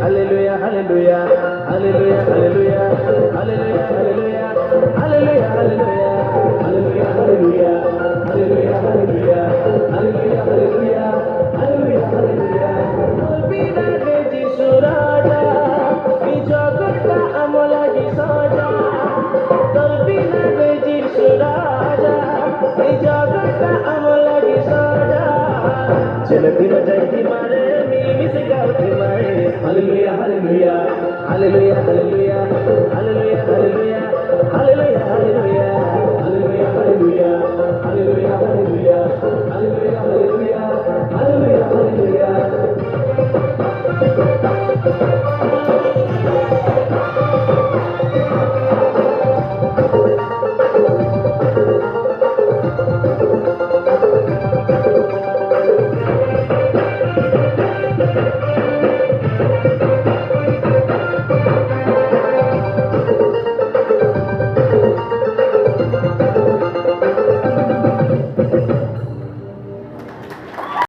Hallelujah, hallelujah, hallelujah, hallelujah, hallelujah, hallelujah, hallelujah, hallelujah, hallelujah, hallelujah, hallelujah, hallelujah, hallelujah, hallelujah, hallelujah, hallelujah. Albina deji suraja, ijogata amola ji saja. Albina deji suraja, ijogata amola ji saja. Chelati bajai mare, mili misi gaati mare. Hallelujah, hallelujah, hallelujah, hallelujah, hallelujah, hallelujah, hallelujah, hallelujah, hallelujah, hallelujah, hallelujah, hallelujah, hallelujah, hallelujah.